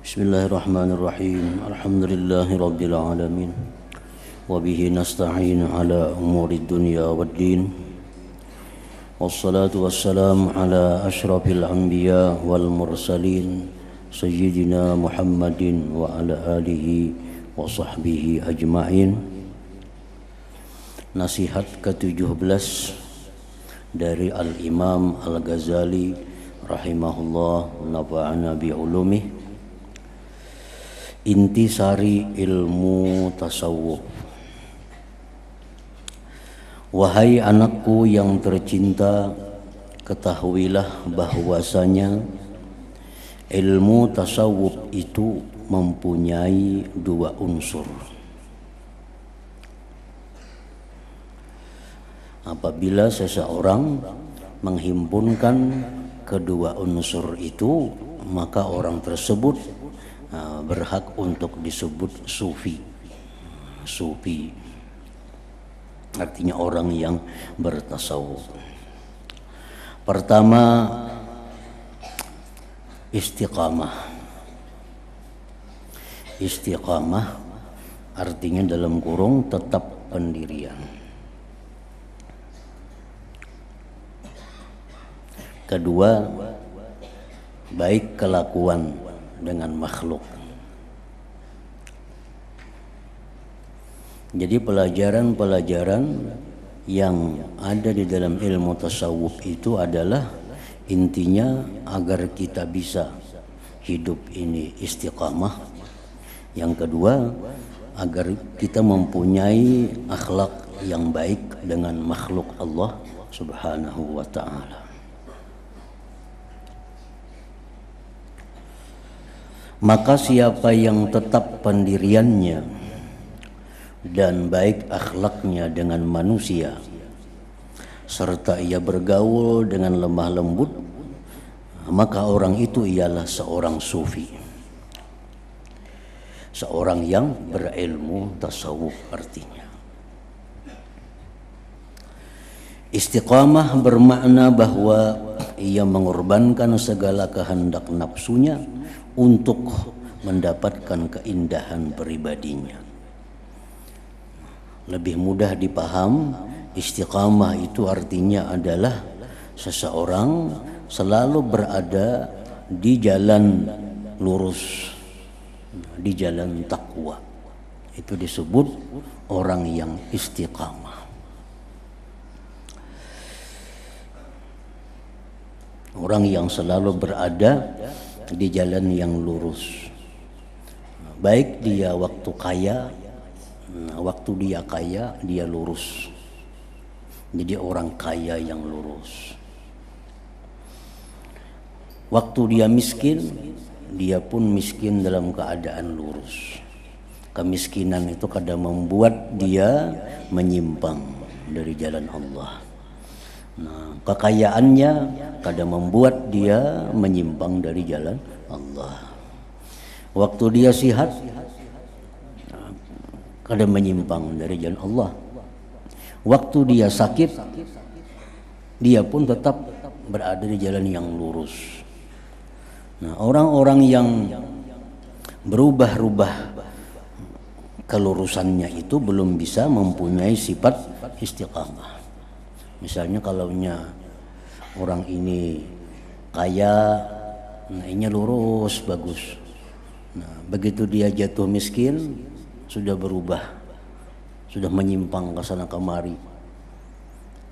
Bismillahirrahmanirrahim. Alhamdulillahi alamin. Wa bihi nasta'in ala umuri dunya waddin. Wassalatu wassalamu ala asyrafil anbiya wal mursalin sayyidina Muhammadin wa ala alihi wa sahbihi ajma'in. Nasihat ke-17 dari Al-Imam Al-Ghazali rahimahullah, nafa'ana bi ulumih. Intisari ilmu tasawuf. Wahai anakku yang tercinta, ketahuilah bahwasanya ilmu tasawuf itu mempunyai dua unsur. Apabila seseorang menghimpunkan kedua unsur itu, maka orang tersebut berhak untuk disebut sufi. Sufi artinya orang yang bertasawuf. Pertama, istiqamah. Istiqamah artinya dalam kurung tetap pendirian. Kedua, baik kelakuan dengan makhluk. Jadi pelajaran-pelajaran yang ada di dalam ilmu tasawuf itu adalah intinya agar kita bisa hidup ini istiqamah. Yang kedua, agar kita mempunyai akhlak yang baik dengan makhluk Allah Subhanahu wa ta'ala. Maka siapa yang tetap pendiriannya dan baik akhlaknya dengan manusia, serta ia bergaul dengan lemah lembut, maka orang itu ialah seorang sufi, seorang yang berilmu tasawuf artinya. Istiqamah bermakna bahwa ia mengorbankan segala kehendak nafsunya untuk mendapatkan keindahan pribadinya. Lebih mudah dipaham, istiqamah itu artinya adalah seseorang selalu berada di jalan lurus, di jalan takwa. Itu disebut orang yang istiqamah. Orang yang selalu berada di jalan yang lurus, baik dia waktu kaya, waktu dia kaya dia lurus, jadi orang kaya yang lurus. Waktu dia miskin, dia pun miskin dalam keadaan lurus. Kemiskinan itu kadang membuat dia menyimpang dari jalan Allah. Nah, kekayaannya kadang membuat dia menyimpang dari jalan Allah. Waktu dia sehat, kadang menyimpang dari jalan Allah. Waktu dia sakit, dia pun tetap berada di jalan yang lurus. Nah, orang-orang yang berubah-ubah kelurusannya itu belum bisa mempunyai sifat istiqamah. Misalnya kalaunya orang ini kaya, nah ini lurus, bagus. Nah, begitu dia jatuh miskin, sudah berubah, sudah menyimpang ke sana kemari.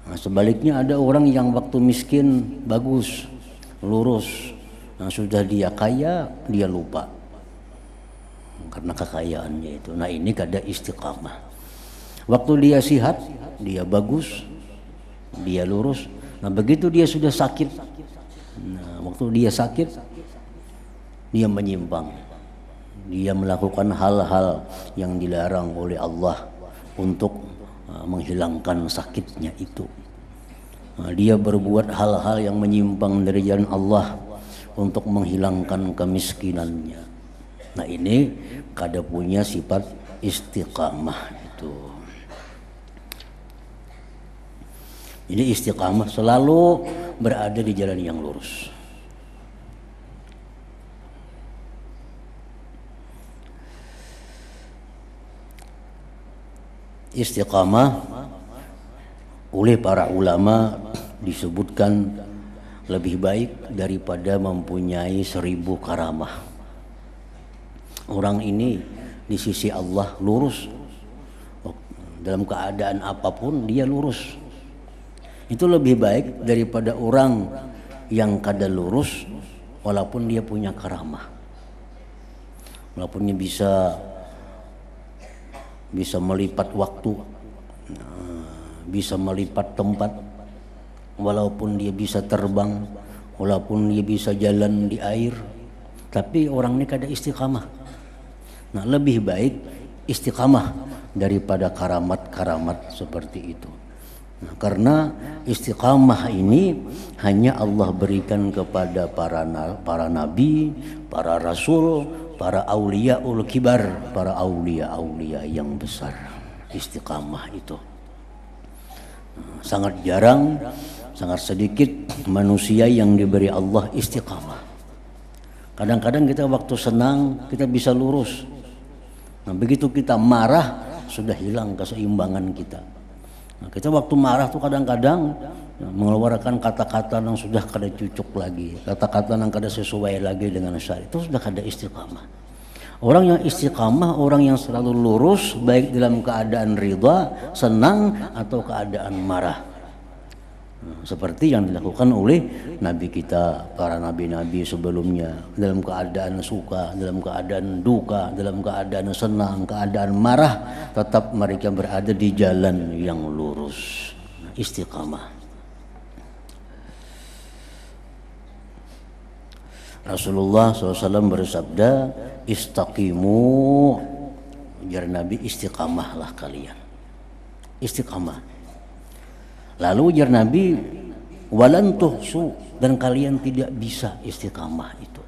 Nah, sebaliknya ada orang yang waktu miskin bagus, lurus. Nah, sudah dia kaya, dia lupa karena kekayaannya itu. Nah, ini kada istiqamah. Waktu dia sehat, dia bagus, dia lurus. Nah, begitu dia sudah sakit, nah, waktu dia sakit, dia menyimpang. Dia melakukan hal-hal yang dilarang oleh Allah untuk menghilangkan sakitnya itu. Nah, dia berbuat hal-hal yang menyimpang dari jalan Allah untuk menghilangkan kemiskinannya. Nah, ini kada punya sifat istiqamah itu. Jadi istiqamah selalu berada di jalan yang lurus. Istiqamah oleh para ulama disebutkan lebih baik daripada mempunyai 1000 karamah. Orang ini di sisi Allah lurus, dalam keadaan apapun dia lurus. Itu lebih baik daripada orang yang kada lurus walaupun dia punya karamah. Walaupun dia bisa melipat waktu, bisa melipat tempat, walaupun dia bisa terbang, walaupun dia bisa jalan di air, tapi orang ini kada istiqamah. Nah, lebih baik istiqamah daripada karamat-karamat seperti itu. Nah, karena istiqamah ini hanya Allah berikan kepada para nabi, para rasul, para auliyaul kibar, para aulia yang besar. Istiqamah itu sangat jarang, sangat sedikit manusia yang diberi Allah istiqamah. Kadang-kadang kita waktu senang kita bisa lurus. Nah, begitu kita marah sudah hilang keseimbangan kita. Nah, kita waktu marah tuh kadang-kadang mengeluarkan kata-kata yang sudah kada cucuk lagi, kata-kata yang kada sesuai lagi dengan syariat, itu sudah kada istiqamah. Orang yang istiqamah, orang yang selalu lurus baik dalam keadaan ridha, senang atau keadaan marah. Seperti yang dilakukan oleh nabi kita, para nabi-nabi sebelumnya, dalam keadaan suka, dalam keadaan duka, dalam keadaan senang, keadaan marah, tetap mereka berada di jalan yang lurus. Istiqamah. Rasulullah SAW bersabda, istaqimu, ujar Nabi, istiqamahlah kalian. Istiqamah. Lalu ujar Nabi, walan tuhsu, dan kalian tidak bisa istiqamah itu.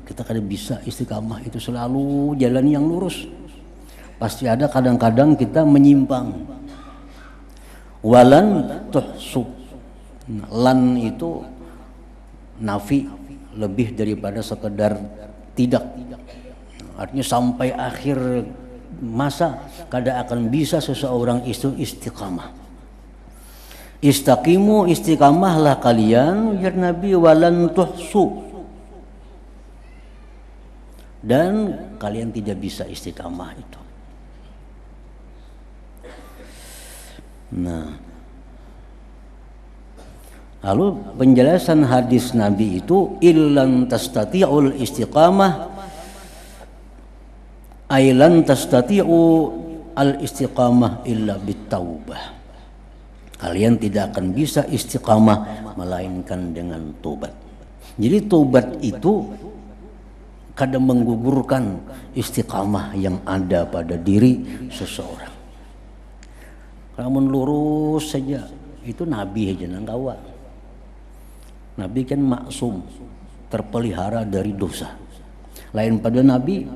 Kita kada bisa istiqamah itu selalu jalan yang lurus. Pasti ada kadang-kadang kita menyimpang. Walan tuhsu, lan itu nafi, lebih daripada sekedar tidak. Artinya sampai akhir masa kada akan bisa seseorang itu istiqamah. Istaqimu, istiqamahlah kalian, ujar Nabi, walan tuhsu, dan kalian tidak bisa istiqamah itu. Nah, lalu penjelasan hadis Nabi itu, illan tastati'ul istiqamah, ailan tastati'u al istiqamah illa bitaubah. Kalian tidak akan bisa istiqamah melainkan dengan tobat. Jadi tobat itu kadang menggugurkan istiqamah yang ada pada diri seseorang. Kalau lurus saja, itu Nabi aja nang kawa. Nabi kan maksum, terpelihara dari dosa. Lain pada Nabi,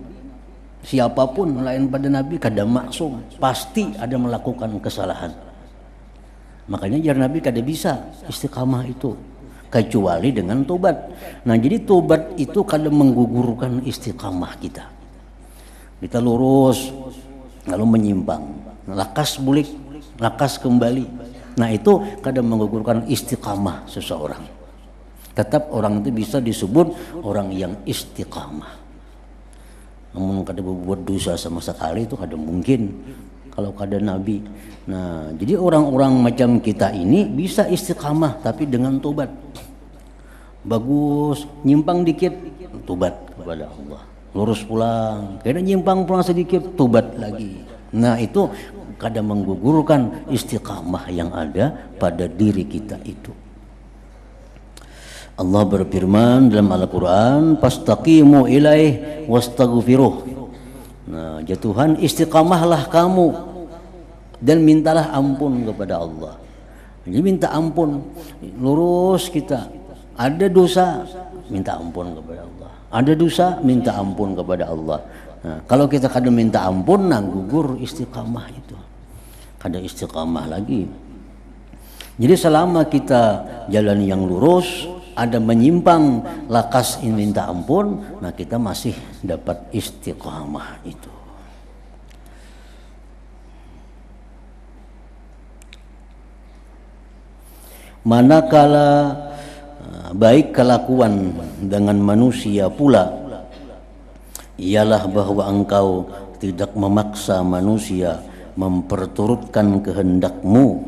siapapun lain pada Nabi kada maksum, pasti ada melakukan kesalahan. Makanya jar Nabi kada bisa istiqamah itu kecuali dengan tobat. Nah, jadi tobat itu kada menggugurkan istiqamah kita. Kita lurus lalu menyimpang, lakas bulik, lakas kembali. Nah, itu kada menggugurkan istiqamah seseorang. Tetap orang itu bisa disebut orang yang istiqamah. Namun kada berbuat dosa sama sekali itu kada mungkin kalau kada Nabi. Nah, jadi orang-orang macam kita ini bisa istiqamah tapi dengan tobat. Bagus, nyimpang dikit, tobat kepada Allah. Lurus pulang, kena nyimpang pulang sedikit, tobat lagi. Nah, itu kada menggugurkan istiqamah yang ada pada diri kita itu. Allah berfirman dalam Al-Quran, fastaqimu ilaih wastaghfiruh. Nah, ya Tuhan, istiqamahlah kamu dan mintalah ampun kepada Allah. Jadi minta ampun, lurus kita. Ada dosa, minta ampun kepada Allah. Ada dosa, minta ampun kepada Allah. Nah, kalau kita kada minta ampun, nah gugur istiqamah itu. Kada istiqamah lagi. Jadi selama kita jalan yang lurus, ada menyimpang, lakas minta ampun, nah kita masih dapat istiqamah itu. Manakala baik kelakuan dengan manusia pula ialah bahwa engkau tidak memaksa manusia memperturutkan kehendakmu,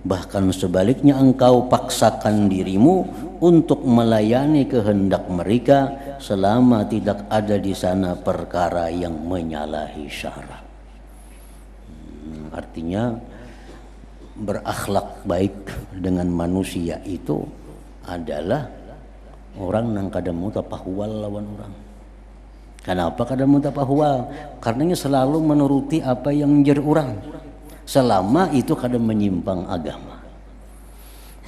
bahkan sebaliknya engkau paksakan dirimu untuk melayani kehendak mereka selama tidak ada di sana perkara yang menyalahi syarak. Artinya berakhlak baik dengan manusia itu adalah orang nang kada mau tapahwal lawan orang. Kenapa kada mau tapahwal? Karenanya selalu menuruti apa yang menjadi orang, selama itu kada menyimpang agama.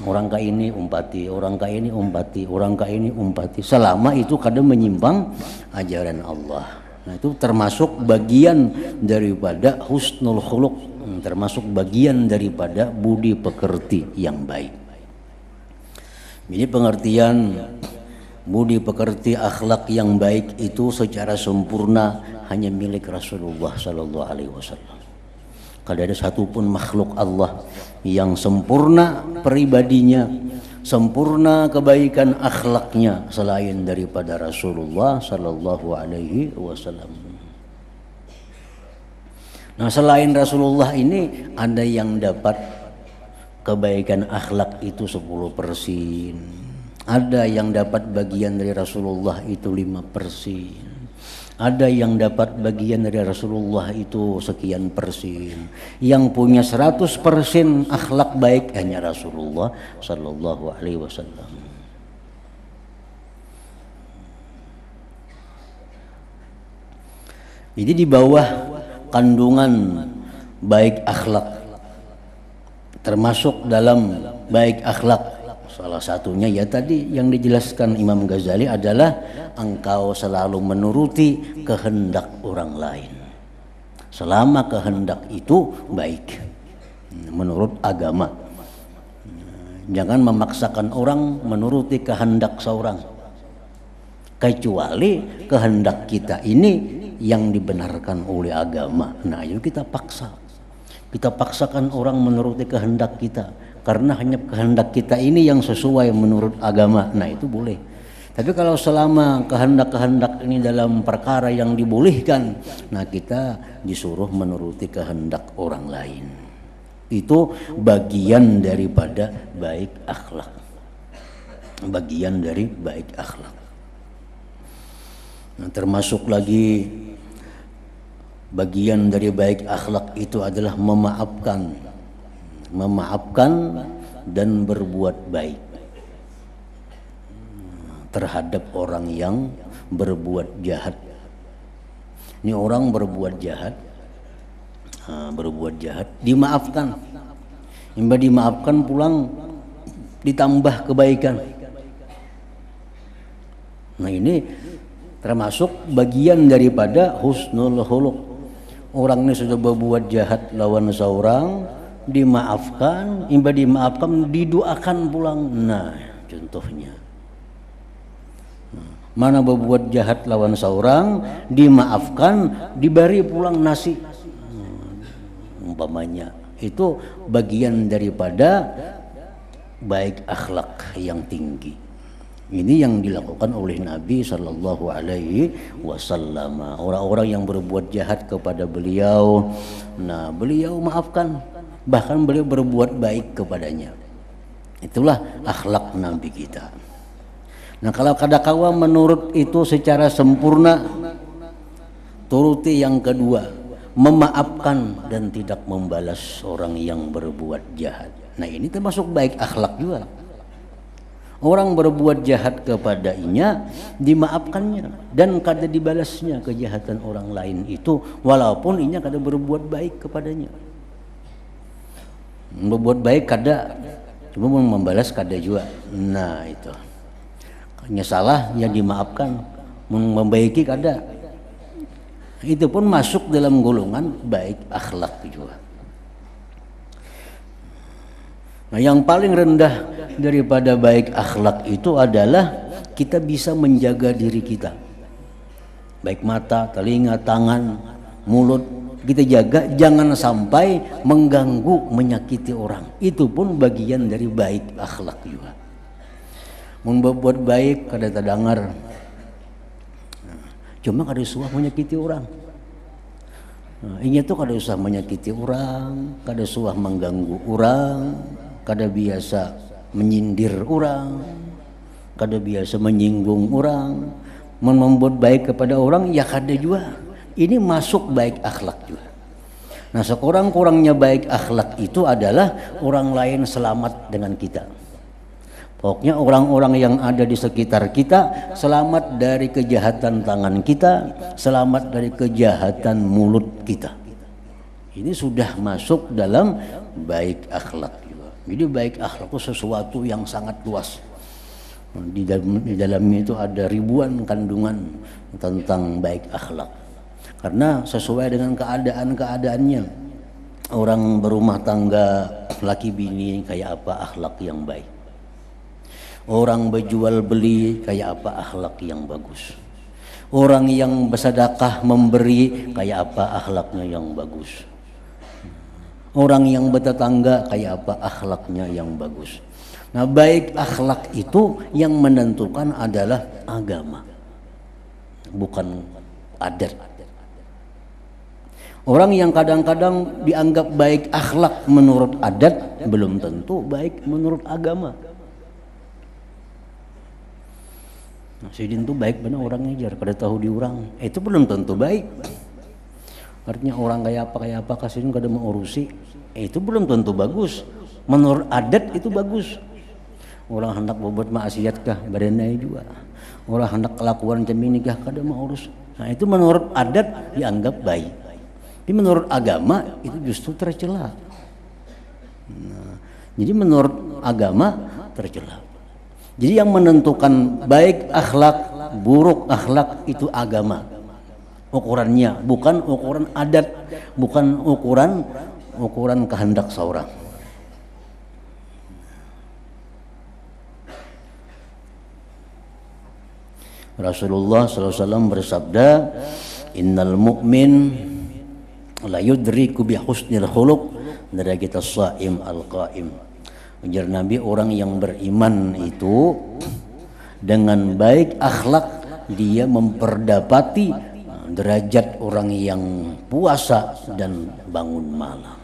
Orang ka ini umpati, orang ka ini umpati, orang ka ini umpati, selama itu kada menyimpang ajaran Allah. Nah, itu termasuk bagian daripada husnul khuluq, termasuk bagian daripada budi pekerti yang baik. Jadi pengertian budi pekerti akhlak yang baik itu secara sempurna hanya milik Rasulullah Sallallahu Alaihi Wasallam. Kada ada satupun makhluk Allah yang sempurna pribadinya, sempurna kebaikan akhlaknya selain daripada Rasulullah Sallallahu Alaihi Wasallam. Nah, selain Rasulullah ini ada yang dapat kebaikan akhlak itu 10%. Ada yang dapat bagian dari Rasulullah itu 5%. Ada yang dapat bagian dari Rasulullah itu sekian persen. Yang punya 100% akhlak baik hanya Rasulullah Sallallahu Alaihi Wasallam. Jadi di bawah kandungan baik akhlak, termasuk dalam baik akhlak, salah satunya ya tadi yang dijelaskan Imam Ghazali adalah engkau selalu menuruti kehendak orang lain selama kehendak itu baik menurut agama. Jangan memaksakan orang menuruti kehendak seorang, kecuali kehendak kita ini yang dibenarkan oleh agama. Nah, itu kita paksakan orang menuruti kehendak kita karena hanya kehendak kita ini yang sesuai menurut agama. Nah, itu boleh. Tapi kalau selama kehendak-kehendak ini dalam perkara yang dibolehkan, nah kita disuruh menuruti kehendak orang lain. Itu bagian daripada baik akhlak. Bagian dari baik akhlak. Nah, termasuk lagi bagian dari baik akhlak itu adalah memaafkan dan berbuat baik terhadap orang yang berbuat jahat. Ini orang berbuat jahat, dimaafkan. Imba dimaafkan pulang ditambah kebaikan. Nah, ini termasuk bagian daripada husnul khuluq. Orang ini sudah berbuat jahat lawan seorang, dimaafkan, imba dimaafkan didoakan pulang. Nah, contohnya mana berbuat jahat lawan seorang, dimaafkan, diberi pulang nasi, umpamanya. Itu bagian daripada baik akhlak yang tinggi. Ini yang dilakukan oleh Nabi Sallallahu Alaihi Wasallam. Orang-orang yang berbuat jahat kepada beliau, nah beliau maafkan, bahkan beliau berbuat baik kepadanya. Itulah akhlak Nabi kita. Nah, kalau kadakawa menurut itu secara sempurna, turuti yang kedua, memaafkan dan tidak membalas orang yang berbuat jahat. Nah, ini termasuk baik akhlak juga. Orang berbuat jahat kepadanya, dimaafkannya dan kada dibalasnya kejahatan orang lain itu, walaupun inya kada berbuat baik kepadanya. Berbuat baik kada, cuma membalas kada juga. Nah, itu hanya salah ya dimaafkan, membaiki kada. Itu pun masuk dalam golongan baik akhlak juga. Nah, yang paling rendah daripada baik akhlak itu adalah kita bisa menjaga diri kita, baik mata, telinga, tangan, mulut, kita jaga jangan sampai mengganggu, menyakiti orang. Itu pun bagian dari baik akhlak juga. Mun berbuat baik kada tadangar, cuma kada usah menyakiti orang. Ini tuh kada usah menyakiti orang, kada usah mengganggu orang, kada biasa menyindir orang, kada biasa menyinggung orang. Membuat baik kepada orang ya kada juga. Ini masuk baik akhlak juga. Nah, sekurang-kurangnya baik akhlak itu adalah orang lain selamat dengan kita. Pokoknya orang-orang yang ada di sekitar kita selamat dari kejahatan tangan kita, selamat dari kejahatan mulut kita. Ini sudah masuk dalam baik akhlak juga. Jadi baik akhlak itu sesuatu yang sangat luas. Di dalamnya itu ada ribuan kandungan tentang baik akhlak. Karena sesuai dengan keadaannya. Orang berumah tangga, laki bini kayak apa akhlak yang baik. Orang berjual beli kayak apa akhlak yang bagus. Orang yang bersedekah memberi kayak apa akhlaknya yang bagus. Orang yang bertetangga kayak apa akhlaknya yang bagus. Nah, baik akhlak itu yang menentukan adalah agama, bukan adat. Orang yang kadang-kadang dianggap baik akhlak menurut adat belum tentu baik menurut agama. Nah, sidin tuh baik benar orang ngejar, kada tahu diurang. Itu belum tentu baik. Artinya orang kayak apa kasidin kada mau urusi. Itu belum tentu bagus. Menurut adat itu bagus. Orang hendak berbuat maksiat kah badannya juga. Orang hendak kelakuan cemini kah kada mau urus. Nah, itu menurut adat dianggap baik. Tapi menurut agama itu justru tercela. Nah, jadi menurut agama tercela. Jadi yang menentukan baik akhlak, buruk akhlak itu agama. Ukurannya bukan ukuran adat, bukan ukuran kehendak seorang. Rasulullah SAW bersabda, "Innal mu'min la yudriku bi husnil khuluq darajat as-shaim al-qaim." Ujar Nabi, orang yang beriman itu dengan baik akhlak dia memperdapati derajat orang yang puasa dan bangun malam.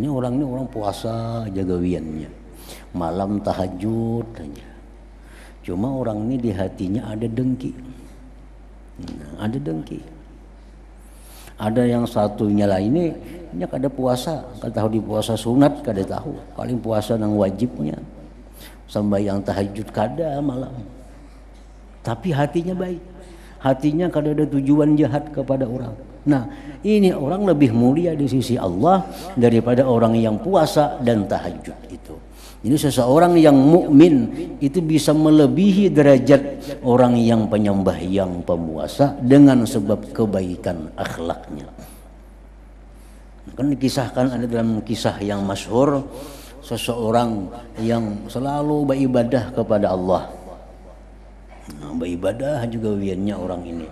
Ini orang puasa jaga wiannya, malam tahajud aja. Cuma orang ini di hatinya ada dengki. Nah, ada dengki. Ada yang satunya lainnya kada puasa, kada tahu di puasa sunat, kada tahu. Paling puasa nang wajibnya. Sembahyang tahajud kada malam. Tapi hatinya baik. Hatinya kada ada tujuan jahat kepada orang. Nah, ini orang lebih mulia di sisi Allah daripada orang yang puasa dan tahajud itu. Jadi seseorang yang mukmin itu bisa melebihi derajat orang yang penyembah yang pemuasa dengan sebab kebaikan akhlaknya. Kan dikisahkan ada dalam kisah yang masyhur seseorang yang selalu beribadah kepada Allah. Nah, beribadah juga wiannya orang ini.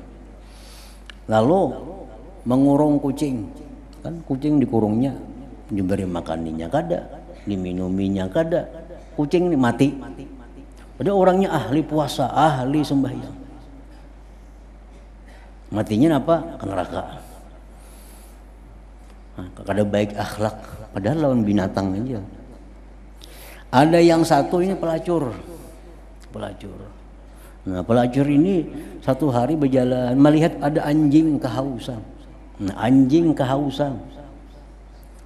Lalu mengurung kucing. Kan kucing dikurungnya, diberi makaninya kada, diminuminya kada, kucing ini mati. Padahal orangnya ahli puasa, ahli sembahyang. Matinya apa? Ke neraka. Nah, kada baik akhlak, padahal lawan binatang aja. Ada yang satu ini pelacur. Nah, pelacur ini satu hari berjalan melihat ada anjing kehausan. Nah, anjing kehausan.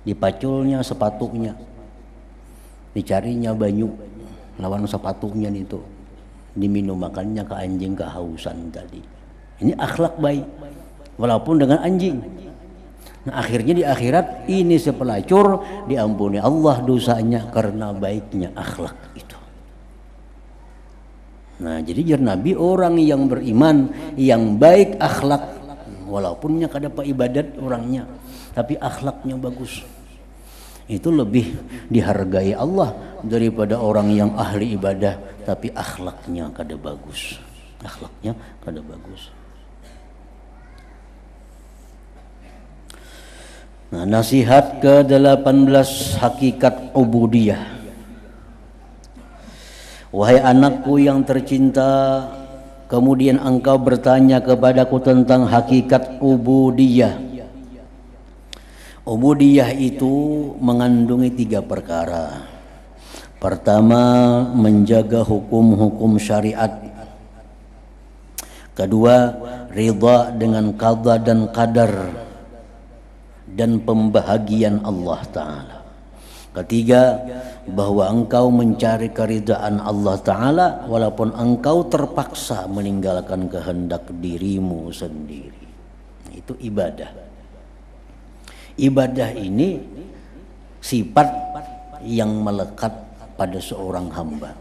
Dipaculnya sepatunya. Dicarinya banyu lawan sepatunya itu, diminum makannya ke anjing kehausan tadi. Ini akhlak baik walaupun dengan anjing. Nah, akhirnya di akhirat ini si pelacur diampuni Allah dosanya karena baiknya akhlak itu. Nah, jadi jar Nabi orang yang beriman yang baik akhlak walaupunnya kada pa ibadat orangnya tapi akhlaknya bagus. Itu lebih dihargai Allah daripada orang yang ahli ibadah tapi akhlaknya kada bagus. Akhlaknya kada bagus. Nah, nasihat ke-18 hakikat ubudiyah. Wahai anakku yang tercinta, kemudian engkau bertanya kepadaku tentang hakikat ubudiyah. Ubudiyah itu mengandungi 3 perkara. Pertama, menjaga hukum-hukum syariat. Kedua, ridha dengan qada dan qadar dan pembahagian Allah Ta'ala. Ketiga, bahwa engkau mencari keridhaan Allah Ta'ala walaupun engkau terpaksa meninggalkan kehendak dirimu sendiri. Itu ibadah. Ibadah ini sifat yang melekat pada seorang hamba.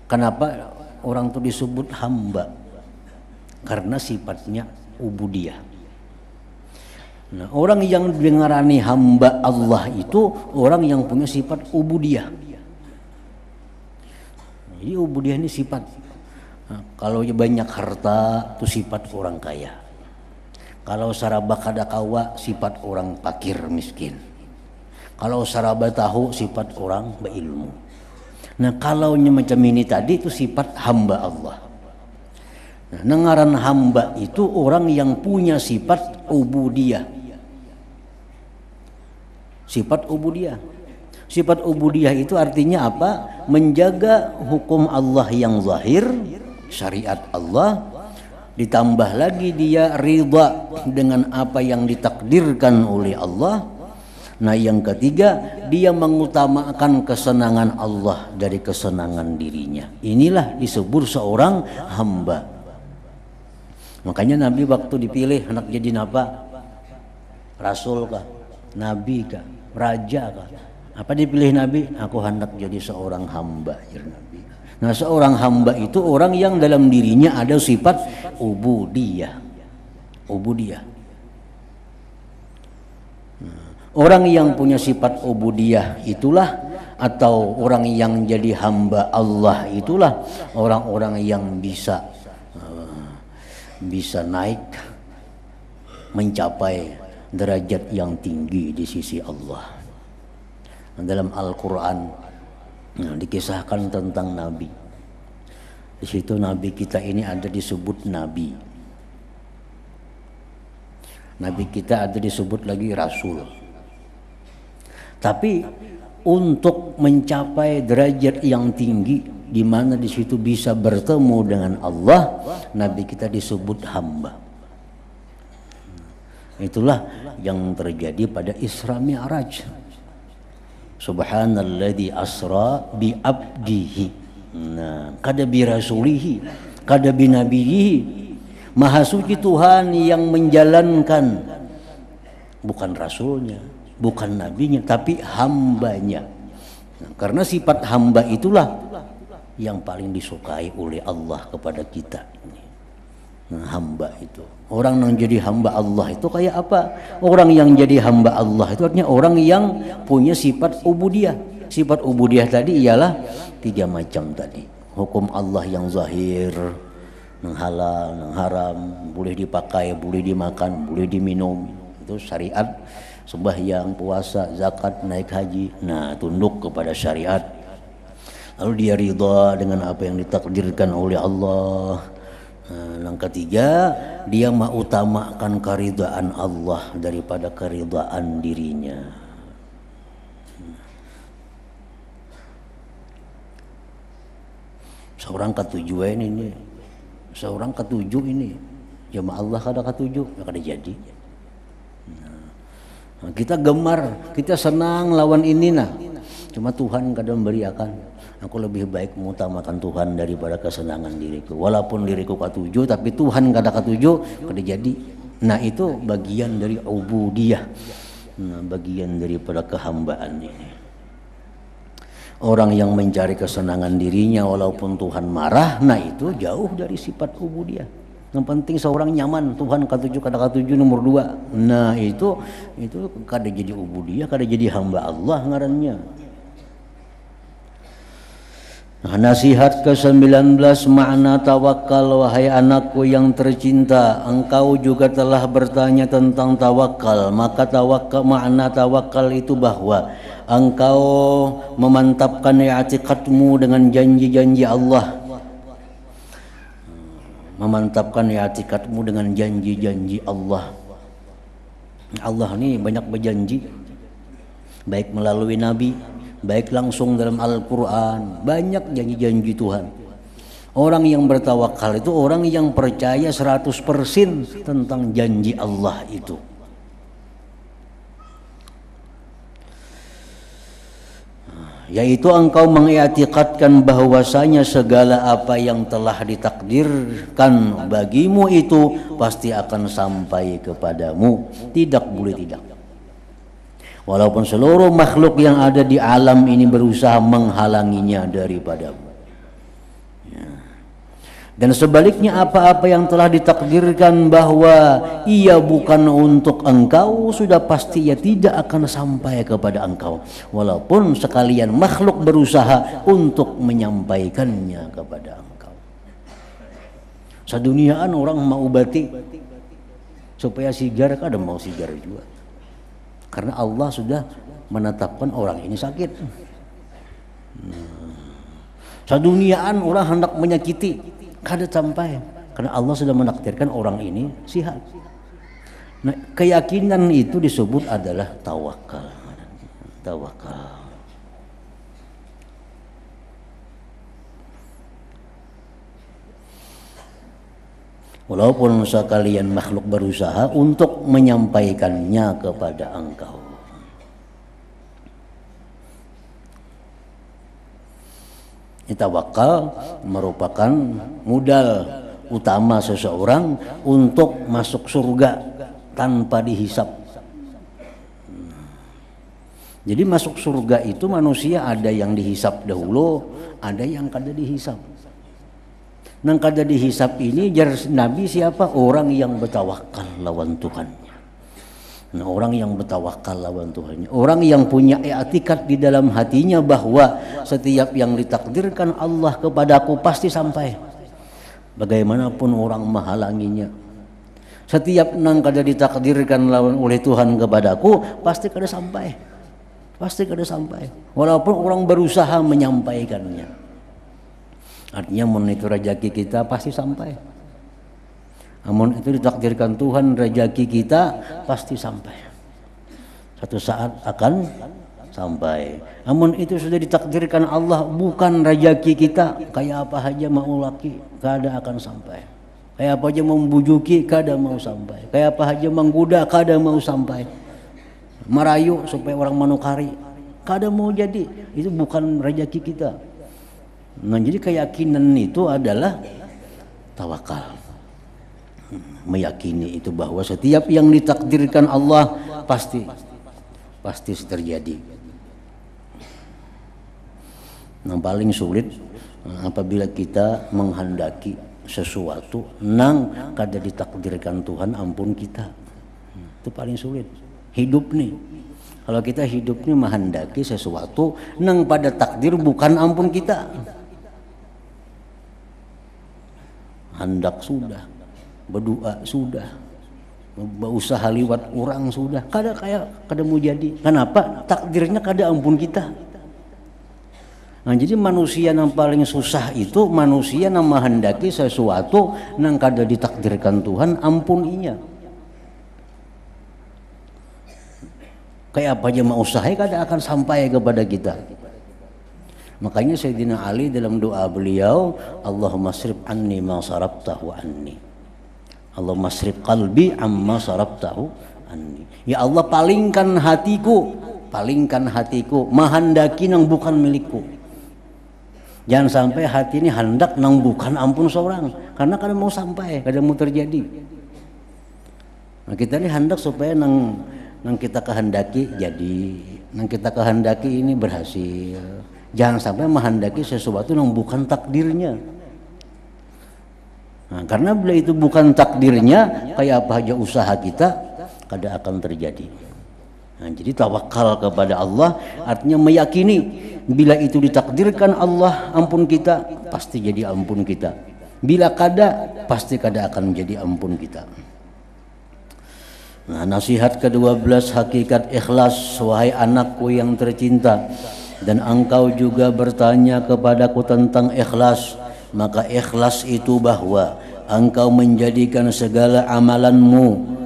Kenapa orang itu disebut hamba? Karena sifatnya ubudiyah. Nah, orang yang dengarani hamba Allah itu orang yang punya sifat ubudiyah. Jadi ubudiyah ini sifat. Nah, kalau banyak harta itu sifat orang kaya. Kalau saraba kada kawa sifat orang fakir miskin. Kalau saraba tahu sifat orang berilmu. Nah, kalau macam ini tadi itu sifat hamba Allah. Nah, ngaran hamba itu orang yang punya sifat ubudiyah. Sifat ubudiyah. Sifat ubudiyah itu artinya apa? Menjaga hukum Allah yang zahir, syariat Allah, ditambah lagi dia ridha dengan apa yang ditakdirkan oleh Allah. Nah, yang ketiga, dia mengutamakan kesenangan Allah dari kesenangan dirinya. Inilah disebut seorang hamba. Makanya Nabi waktu dipilih anak jadi apa? Rasul kah? Nabi kah? Raja kah? Apa dipilih Nabi? Aku hendak jadi seorang hamba, ya Nabi. Nah, seorang hamba itu orang yang dalam dirinya ada sifat ubudiyah. Ubudiyah. Orang yang punya sifat ubudiyah itulah, atau orang yang jadi hamba Allah itulah orang-orang yang bisa naik mencapai derajat yang tinggi di sisi Allah. Dalam Al-Quran dikisahkan tentang Nabi. Di situ Nabi kita ini ada disebut Nabi. Nabi kita ada disebut lagi Rasul. Tapi untuk mencapai derajat yang tinggi, di mana di situ bisa bertemu dengan Allah, Nabi kita disebut hamba. Itulah yang terjadi pada Isra Mi'raj. Subhanalladzi asra bi abdihi. Nah, kada bi rasulihi, kada bi nabiyhi. Maha suci Tuhan yang menjalankan, bukan rasulnya, bukan nabinya, tapi hambanya. Nah, karena sifat hamba itulah yang paling disukai oleh Allah kepada kita. Nah, hamba itu, orang yang jadi hamba Allah itu kayak apa? Orang yang jadi hamba Allah itu artinya orang yang punya sifat ubudiyah. Sifat ubudiyah tadi ialah 3 macam tadi. Hukum Allah yang zahir, yang halal, yang haram, boleh dipakai, boleh dimakan, boleh diminum. Itu syariat. Sembahyang, puasa, zakat, naik haji. Nah, tunduk kepada syariat. Lalu dia ridha dengan apa yang ditakdirkan oleh Allah. Nah, yang ketiga, dia mengutamakan keridhaan Allah daripada keridhaan dirinya. Seorang ketujuh ini, seorang ketujuh ini, jamaah Allah kada ketujuh, ya kada jadi. Nah, kita gemar, kita senang lawan ini nah, cuma Tuhan kada memberiakan. Aku lebih baik mengutamakan Tuhan daripada kesenangan diriku. Walaupun diriku ketujuh, tapi Tuhan kada ketujuh, kada jadi. Nah, itu bagian dari ubudiyah. Nah, bagian daripada kehambaan ini. Orang yang mencari kesenangan dirinya walaupun Tuhan marah, nah itu jauh dari sifat ubudiyah. Yang penting seorang nyaman, Tuhan ketujuh kada ketujuh nomor 2. Nah, itu kada jadi ubudiyah, kada jadi hamba Allah ngarannya. Nah, nasihat ke-19 makna tawakal. Wahai anakku yang tercinta, engkau juga telah bertanya tentang tawakal. Maka makna tawakal itu bahwa engkau memantapkan i'tiqadmu dengan janji-janji Allah. Memantapkan i'tiqadmu dengan janji-janji Allah. Allah ini banyak berjanji, baik melalui nabi, baik langsung dalam Al-Quran, banyak janji-janji Tuhan. Orang yang bertawakal itu orang yang percaya 100% tentang janji Allah itu. Yaitu engkau mengiktikadkan bahwasanya segala apa yang telah ditakdirkan bagimu itu pasti akan sampai kepadamu, tidak boleh tidak. Walaupun seluruh makhluk yang ada di alam ini berusaha menghalanginya daripadamu. Ya. Dan sebaliknya apa-apa yang telah ditakdirkan bahwa ia bukan untuk engkau, sudah pasti ia tidak akan sampai kepada engkau. Walaupun sekalian makhluk berusaha untuk menyampaikannya kepada engkau. Seduniaan orang mau batik supaya sigar, kadang mau sigar juga. Karena Allah sudah menetapkan orang ini sakit. Seduniaan orang hendak menyakiti, kada sampai. Karena Allah sudah menakdirkan orang ini sehat. Nah, keyakinan itu disebut adalah tawakal. Tawakal. Walaupun sekalian makhluk berusaha untuk menyampaikannya kepada engkau. Tawakal merupakan modal utama seseorang untuk masuk surga tanpa dihisap. Jadi masuk surga itu manusia ada yang dihisap dahulu, ada yang kada dihisap. Nang kada dihisap ini jar Nabi siapa? Orang yang bertawakal lawan Tuhannya. Nah, orang yang bertawakal lawan Tuhannya, orang yang punya i'tikad di dalam hatinya bahwa setiap yang ditakdirkan Allah kepadaku pasti sampai. Bagaimanapun orang menghalanginya. Setiap nang kada ditakdirkan lawan oleh Tuhan kepadaku pasti kada sampai. Pasti kada sampai. Walaupun orang berusaha menyampaikannya. Artinya mun itu rezeki kita pasti sampai. Namun itu ditakdirkan Tuhan, rezeki kita pasti sampai. Satu saat akan sampai. Namun itu sudah ditakdirkan Allah, bukan rezeki kita. Kayak apa aja mau laki, kada akan sampai. Kayak apa aja membujuki, kada mau sampai. Kayak apa aja menggoda, kada mau sampai. Merayu supaya orang manukari, kada mau jadi. Itu bukan rezeki kita. Nah, jadi keyakinan itu adalah tawakal. Meyakini itu bahwa setiap yang ditakdirkan Allah pasti terjadi. Yang paling sulit apabila kita menghendaki sesuatu nang kada ditakdirkan Tuhan, ampun kita. Itu paling sulit. Hidup nih. Kalau kita hidup nih menghendaki sesuatu nang pada takdir bukan ampun kita. Hendak sudah, berdoa sudah, berusaha liwat orang sudah, kada mau jadi. Kenapa? Takdirnya kada ampun kita. Nah, jadi manusia yang paling susah itu manusia yang menghendaki sesuatu yang kada ditakdirkan Tuhan, ampuninya. Kayak apa aja mau usaha kada akan sampai kepada kita. Makanya Sayyidina Ali dalam doa beliau, Allahumma srif anni ma sarabtahu anni. Allahumma srif qalbi amma sarabtahu anni. Ya Allah, palingkan hatiku menghendaki nang bukan milikku. Jangan sampai hati ini hendak nang bukan ampun seorang, karena kada mau sampai, kada mau terjadi. Nah, kita ini hendak supaya nang kita kehendaki jadi, nang kita kehendaki ini berhasil. Jangan sampai menghendaki sesuatu yang bukan takdirnya. Nah, karena bila itu bukan takdirnya, kayak apa aja usaha kita, kada akan terjadi. Nah, jadi tawakal kepada Allah artinya meyakini Bila itu ditakdirkan Allah ampun kita, pasti jadi ampun kita. Bila kada, pasti kada akan menjadi ampun kita. Nah, nasihat ke-12 hakikat ikhlas. Wahai anakku yang tercinta, dan engkau juga bertanya kepadaku tentang ikhlas, maka ikhlas itu bahwa engkau menjadikan segala amalanmu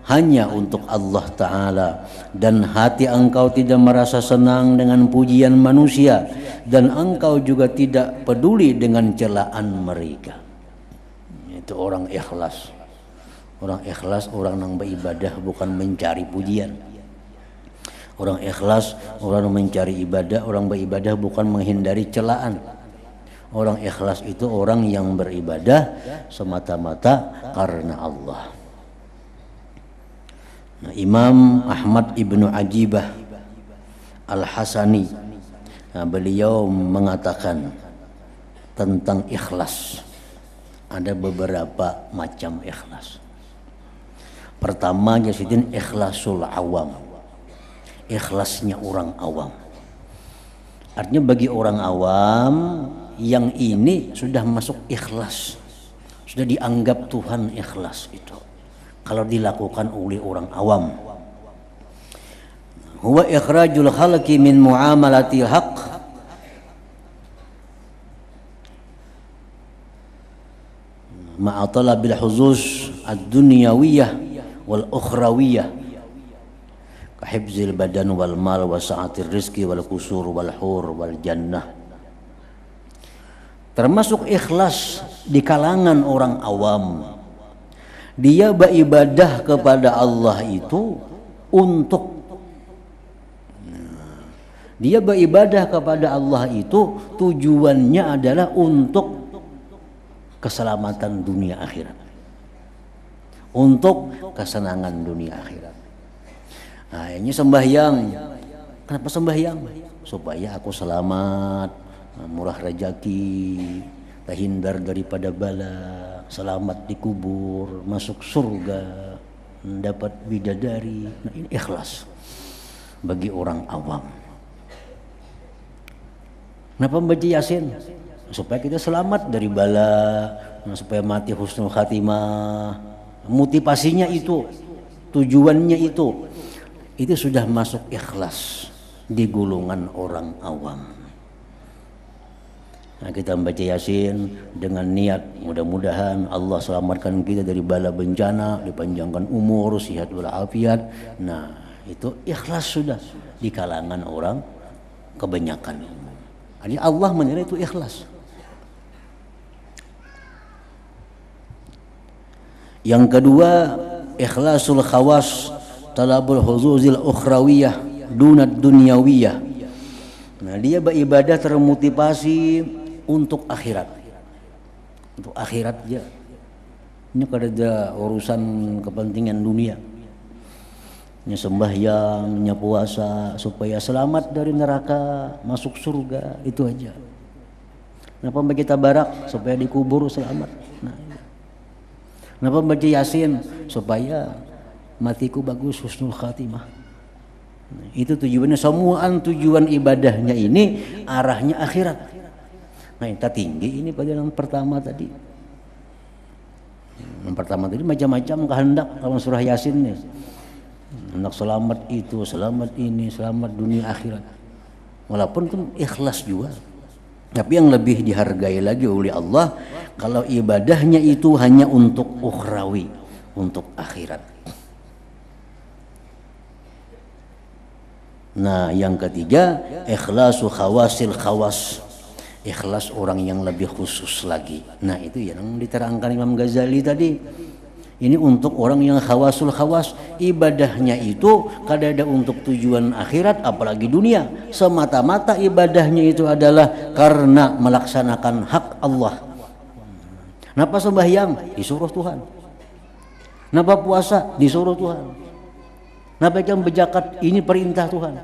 hanya untuk Allah Ta'ala, dan hati engkau tidak merasa senang dengan pujian manusia, dan engkau juga tidak peduli dengan celaan mereka. Itu orang ikhlas. Orang ikhlas orang yang beribadah bukan mencari pujian. Orang ikhlas orang mencari ibadah, orang beribadah bukan menghindari celaan. Orang ikhlas itu orang yang beribadah semata-mata karena Allah. Nah, Imam Ahmad ibnu Ajibah Al-Hasani, nah, beliau mengatakan tentang ikhlas. Ada beberapa macam ikhlas. Pertama, jasidin ikhlasul awam. Ikhlasnya orang awam. Artinya bagi orang awam yang ini sudah masuk ikhlas, sudah dianggap Tuhan ikhlas itu. Kalau dilakukan oleh orang awam, huwa ikhrajul khalqi min muamalatil haqq ma'a talabil huzuz ad-dunyawiyah wal ukhrawiyah ka hifzil badan wal mal wa sa'atir rizqi wal qusur wal hur wal jannah. Termasuk ikhlas di kalangan orang awam, dia beribadah kepada Allah itu untuk, dia beribadah kepada Allah itu tujuannya adalah untuk keselamatan dunia akhirat, untuk kesenangan dunia akhirat. Nah, ini sembahyang. Kenapa sembahyang? Supaya aku selamat, murah rezeki, terhindar daripada bala, selamat di kubur, masuk surga, mendapat bidadari. Nah, ini ikhlas bagi orang awam. Kenapa membaca Yasin? Supaya kita selamat dari bala, supaya mati husnul khatimah. Motivasinya itu, tujuannya itu sudah masuk ikhlas di golongan orang awam. Nah, kita membaca Yasin dengan niat mudah-mudahan Allah selamatkan kita dari bala bencana, dipanjangkan umur, sehat walafiat. Nah, itu ikhlas sudah di kalangan orang kebanyakan. Jadi Allah menilai itu ikhlas. Yang kedua, ikhlasul khawas talabul huzuzil ukhrawiyah dunad dunyawiyah. Nah, dia beribadah termotivasi untuk akhirat. Untuk akhirat aja. Ini kada ada urusan kepentingan dunia. Nya sembahyang, nya puasa supaya selamat dari neraka, masuk surga, itu aja. Kenapa kita barak supaya dikubur selamat? Nah, kenapa baca Yasin supaya matiku bagus, husnul khatimah. Nah, itu tujuannya. Semua tujuan ibadahnya ini arahnya akhirat. Nah, yang tinggi ini pada yang pertama tadi. Yang pertama tadi macam-macam kehendak dalam surah Yasin nih. Hendak selamat itu, selamat ini, selamat dunia akhirat. Walaupun itu ikhlas juga. Tapi yang lebih dihargai lagi oleh Allah kalau ibadahnya itu hanya untuk ukhrawi, untuk akhirat. Nah, yang ketiga, ikhlasu khawasil khawas. Ikhlas orang yang lebih khusus lagi. Nah, itu yang diterangkan Imam Ghazali tadi. Ini untuk orang yang khawasul khawas. Ibadahnya itu kada ada untuk tujuan akhirat apalagi dunia. Semata-mata ibadahnya itu adalah karena melaksanakan hak Allah. Kenapa sembahyang? Disuruh Tuhan. Kenapa puasa? Disuruh Tuhan. Kenapa jam berzakat? Ini perintah Tuhan.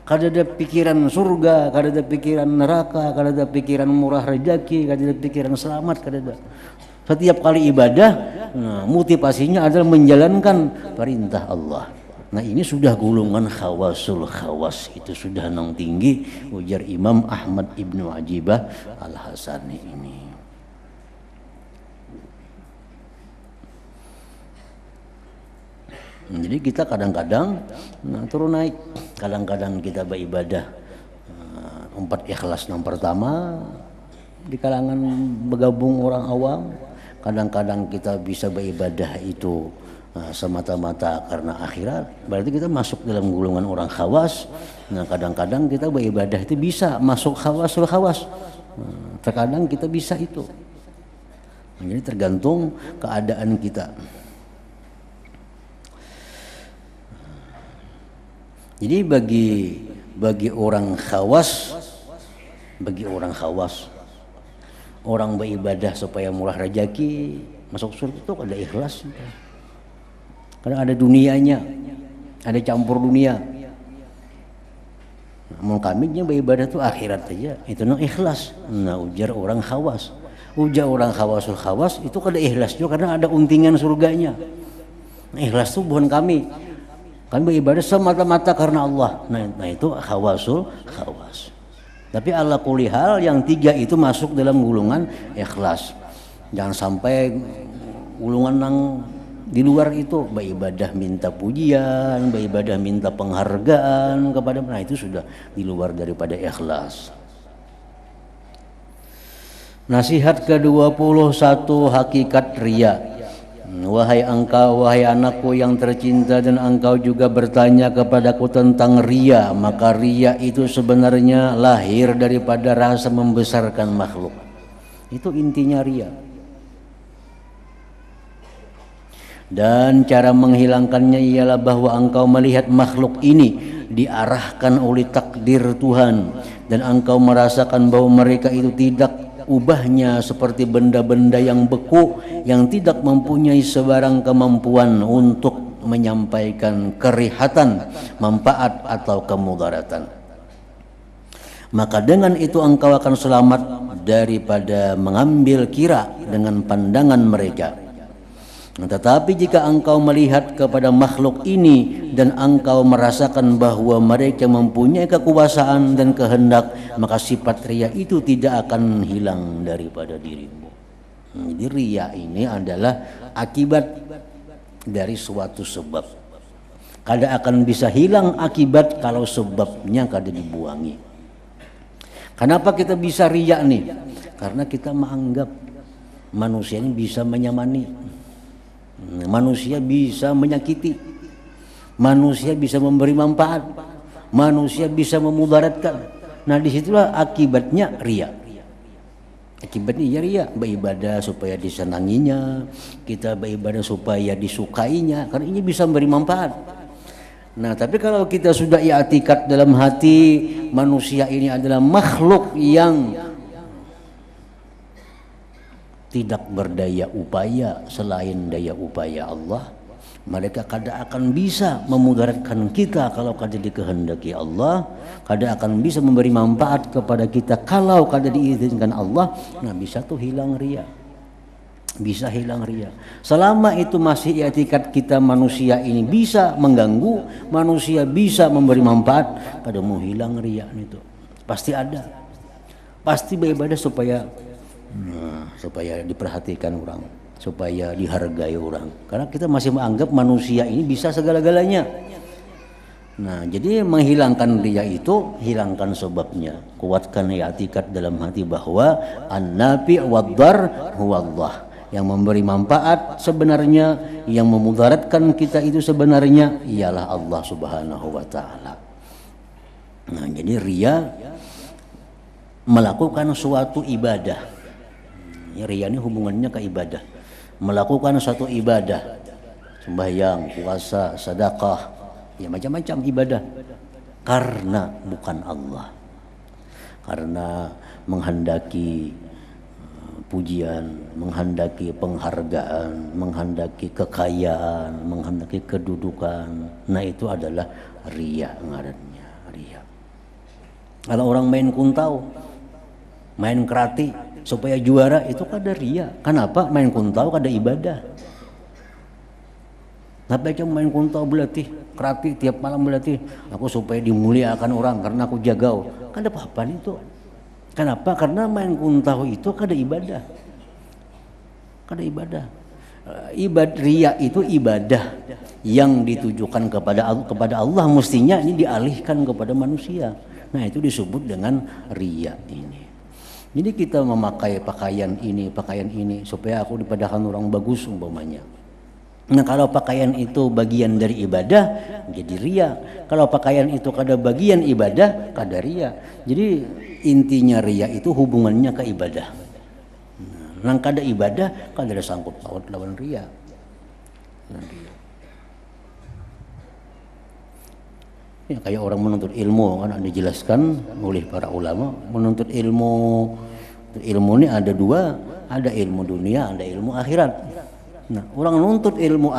Kada ada pikiran surga, kada ada pikiran neraka, kada ada pikiran murah rezeki, kada ada pikiran selamat, kada ada. Setiap kali ibadah, nah, motivasinya adalah menjalankan perintah Allah. Nah ini sudah golongan khawasul khawas, itu sudah nang tinggi, ujar Imam Ahmad Ibnu Ajibah Al-Hasani ini. Jadi kita kadang-kadang turun naik, kadang-kadang kita beribadah 4 ikhlas yang pertama di kalangan bergabung orang awam, kadang-kadang kita bisa beribadah itu semata-mata karena akhirat, berarti kita masuk dalam golongan orang khawas. Nah kadang-kadang kita beribadah itu bisa masuk khawasul khawas, terkadang kita bisa itu. Jadi tergantung keadaan kita. Jadi bagi orang khawas, orang beribadah supaya murah rezeki, masuk surga itu ada ikhlas. Kadang ada dunianya, ada campur dunia. Mau kaminya beribadah itu akhirat aja, itu no ikhlas. Nah ujar orang khawas, khawasul khawas itu kada ikhlas juga karena ada untingan surganya. Nah, ikhlas itu bukan kami beribadah semata-mata karena Allah. Nah itu khawasul khawas. Tapi ala kulli hal yang 3 itu masuk dalam golongan ikhlas. Jangan sampai golongan yang di luar itu beribadah minta pujian, beribadah minta penghargaan kepada, nah itu sudah di luar daripada ikhlas. Nasihat ke-21 hakikat riya. Wahai anakku yang tercinta, dan engkau juga bertanya kepadaku tentang riya, maka riya itu sebenarnya lahir daripada rasa membesarkan makhluk. Itu intinya riya. Dan cara menghilangkannya ialah bahwa engkau melihat makhluk ini diarahkan oleh takdir Tuhan, dan engkau merasakan bahwa mereka itu tidak ubahnya seperti benda-benda yang beku yang tidak mempunyai sebarang kemampuan untuk menyampaikan kerihatan, manfaat atau kemudaratan. Maka dengan itu engkau akan selamat daripada mengambil kira dengan pandangan mereka. Tetapi jika engkau melihat kepada makhluk ini dan engkau merasakan bahwa mereka mempunyai kekuasaan dan kehendak, maka sifat riya itu tidak akan hilang daripada dirimu. Jadi riya ini adalah akibat dari suatu sebab. Kada akan bisa hilang akibat kalau sebabnya kada dibuangi. Kenapa kita bisa riya nih? Karena kita menganggap manusia ini bisa menyamani. Manusia bisa menyakiti, manusia bisa memberi manfaat, manusia bisa memudaratkan. Nah disitulah akibatnya riya. Akibatnya ya riya, beribadah supaya disenanginya, kita beribadah supaya disukainya, karena ini bisa memberi manfaat. Nah tapi kalau kita sudah i'tikad dalam hati manusia ini adalah makhluk yang tidak berdaya upaya selain daya upaya Allah, mereka kada akan bisa memudaratkan kita kalau kada dikehendaki Allah, kada akan bisa memberi manfaat kepada kita kalau kada diizinkan Allah. Nah bisa tuh hilang riya, bisa hilang riya. Selama itu masih i'tikad kita manusia ini bisa mengganggu, manusia bisa memberi manfaat, kada mau hilang riya itu pasti ada, pasti beribadah supaya diperhatikan orang, supaya dihargai orang, karena kita masih menganggap manusia ini bisa segala-galanya. Nah jadi menghilangkan riya itu hilangkan sebabnya, kuatkan i'tikad dalam hati bahwa an-nafi' wad-dar huwa Allah, yang memberi manfaat sebenarnya, yang memudaratkan kita itu sebenarnya ialah Allah Subhanahu wa taala. Nah jadi riya melakukan suatu ibadah. Riya ini hubungannya ke ibadah, melakukan suatu ibadah, sembahyang, puasa, sedekah, ya macam-macam ibadah, karena bukan Allah, karena menghendaki pujian, menghendaki penghargaan, menghendaki kekayaan, menghendaki kedudukan. Nah itu adalah riya, ngarannya riya. Kalau orang main kuntau, main kerati supaya juara, itu kada riya. Kenapa? Main kuntau kada ibadah. Tapi aja main kuntau berlatih, kerati tiap malam berlatih. Aku supaya dimuliakan orang karena aku jagau. Kan ada apa-apa itu? Kenapa? Karena main kuntau itu kada ibadah. Kada ibadah. Ria itu ibadah yang ditujukan kepada Allah, mestinya ini dialihkan kepada manusia. Nah, itu disebut dengan ria ini. Jadi kita memakai pakaian ini supaya aku dipandangkan orang bagus umpamanya. Nah, kalau pakaian itu bagian dari ibadah jadi ria. Kalau pakaian itu kada bagian ibadah kada ria. Jadi intinya ria itu hubungannya ke ibadah. Nang kada ibadah kada ada sangkut paut lawan ria. Ya, kayak orang menuntut ilmu kan ada dijelaskan oleh para ulama, menuntut ilmu ini ada dua, ada ilmu dunia, ada ilmu akhirat. Nah, orang nuntut ilmu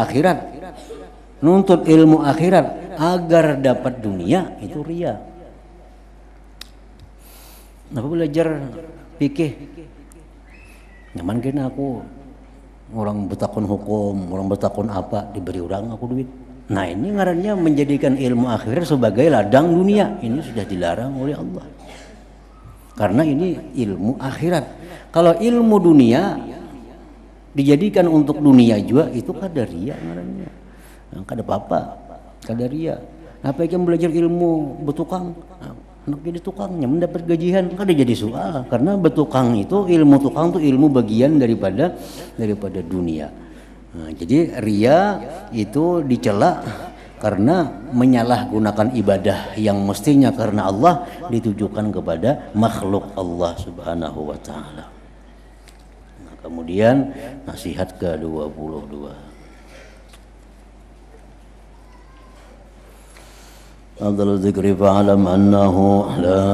akhirat agar dapat dunia itu ria. Apa belajar fikih? Nyaman kena aku orang bertakun hukum, orang bertakun apa diberi orang aku duit. Nah, ini ngarannya menjadikan ilmu akhirat sebagai ladang dunia. Ini sudah dilarang oleh Allah. Karena ini ilmu akhirat. Kalau ilmu dunia dijadikan untuk dunia juga itu kadaria ngarannya. Nah, kada apa-apa, kadaria. Apa yang belajar ilmu bertukang? Anak jadi tukangnya mendapat gajian kan jadi soal karena bertukang itu ilmu tukang itu ilmu bagian daripada dunia. Nah, jadi ria itu dicela karena menyalahgunakan ibadah yang mestinya karena Allah ditujukan kepada makhluk Allah Subhanahu wa taala. Nah, kemudian nasihat ke-22. أفضل الذكر فاعلم أنه لا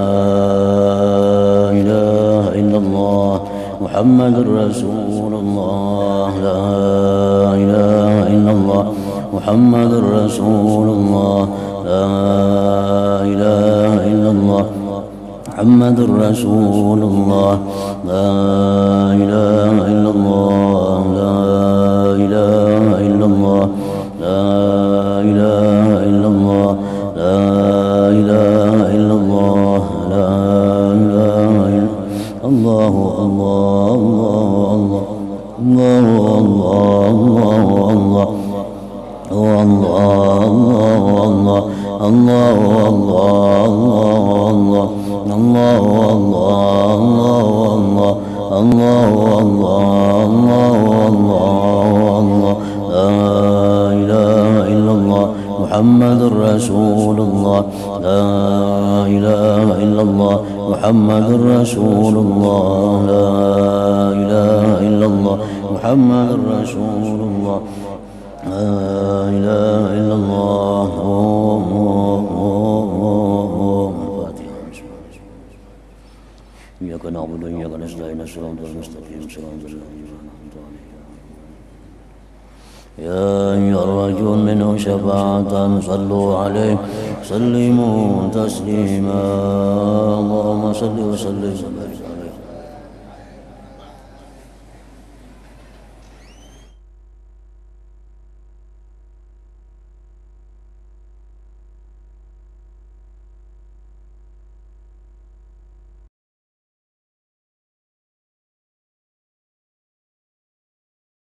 إله إلا الله محمد رسول الله لا إله إلا الله محمد رسول الله لا إله إلا الله محمد رسول الله لا إله إلا الله لا إله إلا الله لا إله إلا الله لا إله إلا الله لا إله إلا الله الله الله الله الله الله محمد رسول الله لا إله إلا الله محمد رسول الله لا إله إلا الله محمد رسول الله لا إله إلا الله إياك نعبد وإياك نستعين الصراط المستقيم صراط الذين أنعمت عليهم يا أيها الرجل منه شفاعة صلوا عليه سلموا تسليما اللهم صل وسلم